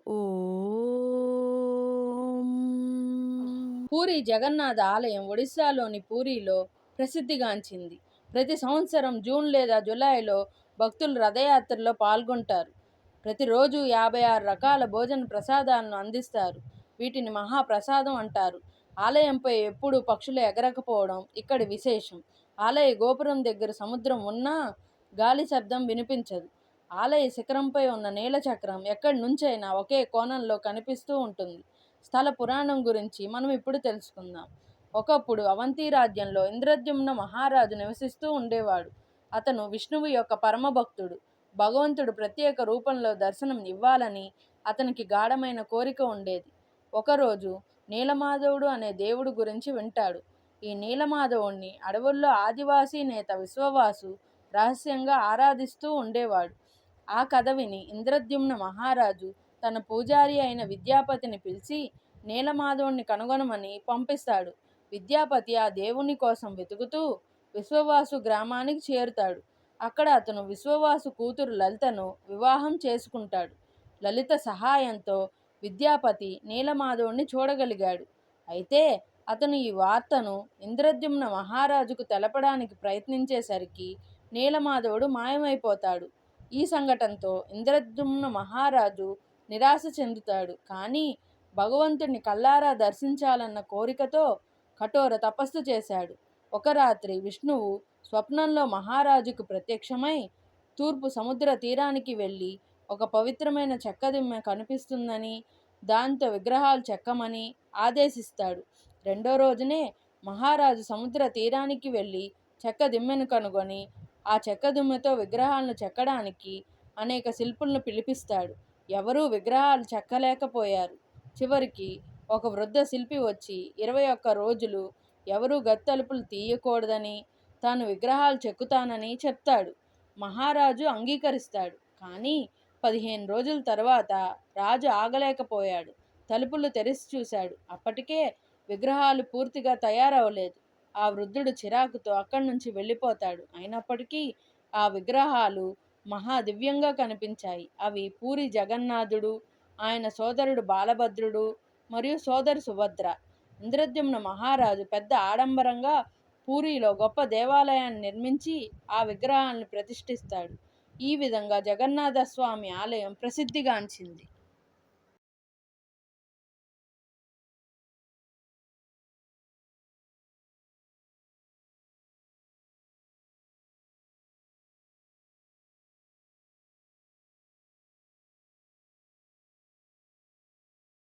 ఓం. పూరి జగన్నాథ ఆలయం ఒడిశాలోని పూరిలో ప్రసిద్ధిగాంచింది. ప్రతి సంవత్సరం జూన్ లేదా జూలైలో భక్తులు రథయాత్రలో పాల్గొంటారు. ప్రతిరోజు 56 రకాల భోజన ప్రసాదాలను అందిస్తారు. వీటిని మహాప్రసాదం అంటారు. ఆలయంపై ఎప్పుడూ పక్షులు ఎగరకపోవడం ఇక్కడి విశేషం. ఆలయ గోపురం దగ్గర సముద్రం ఉన్నా గాలి శబ్దం వినిపించదు. ఆలయ శిఖరంపై ఉన్న నీలచక్రం ఎక్కడి నుంచైనా ఒకే కోణంలో కనిపిస్తూ ఉంటుంది. స్థల పురాణం గురించి మనం ఇప్పుడు తెలుసుకుందాం. ఒకప్పుడు అవంతి రాజ్యంలో ఇంద్రద్యుమ్న మహారాజు నివసిస్తూ ఉండేవాడు. అతను విష్ణువు యొక్క పరమ భక్తుడు. భగవంతుడు ప్రత్యేక రూపంలో దర్శనం ఇవ్వాలని అతనికి గాఢమైన కోరిక ఉండేది. ఒకరోజు నీలమాధవుడు అనే దేవుడు గురించి వింటాడు. ఈ నీలమాధవుణ్ణి అడవుల్లో ఆదివాసీ నేత విశ్వవాసు రహస్యంగా ఆరాధిస్తూ ఉండేవాడు. ఆ కథ విని ఇంద్రద్యుమ్న మహారాజు తన పూజారి అయిన విద్యాపతిని పిలిచి నీలమాధవుణ్ణి కనుగొనమని పంపిస్తాడు. విద్యాపతి ఆ దేవుని కోసం వెతుకుతూ విశ్వవాసు గ్రామానికి చేరుతాడు. అక్కడ అతను విశ్వవాసు కూతురు లలితను వివాహం చేసుకుంటాడు. లలిత సహాయంతో విద్యాపతి నీలమాధవుణ్ణి చూడగలిగాడు. అయితే అతను ఈ వార్తను ఇంద్రద్యుమ్న మహారాజుకు తెలపడానికి ప్రయత్నించేసరికి నీలమాధవుడు మాయమైపోతాడు. ఈ సంఘటనతో ఇంద్రద్యుమ్న మహారాజు నిరాశ చెందుతాడు. కానీ భగవంతుడిని కల్లారా దర్శించాలన్న కోరికతో కఠోర తపస్సు చేశాడు. ఒక రాత్రి విష్ణువు స్వప్నంలో మహారాజుకు ప్రత్యక్షమై తూర్పు సముద్ర తీరానికి వెళ్ళి ఒక పవిత్రమైన చెక్కదిమ్మె కనిపిస్తుందని, దాంతో విగ్రహాలు చెక్కమని ఆదేశిస్తాడు. రెండో రోజునే మహారాజు సముద్ర తీరానికి వెళ్ళి చెక్క దిమ్మెను కనుగొని ఆ చెక్క దిమ్మెతో విగ్రహాలను చెక్కడానికి అనేక శిల్పులను పిలిపిస్తాడు. ఎవరూ విగ్రహాలు చెక్కలేకపోయారు. చివరికి ఒక వృద్ధ శిల్పి వచ్చి 21 రోజులు ఎవరూ గత్తలుపులు తీయకూడదని, తాను విగ్రహాలు చెక్కుతానని చెప్తాడు. మహారాజు అంగీకరిస్తాడు. కానీ 15 రోజుల తర్వాత రాజు ఆగలేకపోయాడు. తలుపులు తెరిచి చూశాడు. అప్పటికే విగ్రహాలు పూర్తిగా తయారవలేదు. ఆ వృద్ధుడు చిరాకుతో అక్కడి నుంచి వెళ్ళిపోతాడు. అయినప్పటికీ ఆ విగ్రహాలు మహాదివ్యంగా కనిపించాయి. అవి పూరి జగన్నాథుడు, ఆయన సోదరుడు బాలభద్రుడు మరియు సోదరి సుభద్ర. ఇంద్రద్యుమ్న మహారాజు పెద్ద ఆడంబరంగా పూరిలో గొప్ప దేవాలయాన్ని నిర్మించి ఆ విగ్రహాలను ప్రతిష్ఠిస్తాడు. ఈ విధంగా జగన్నాథ స్వామి ఆలయం ప్రసిద్ధిగాంచింది.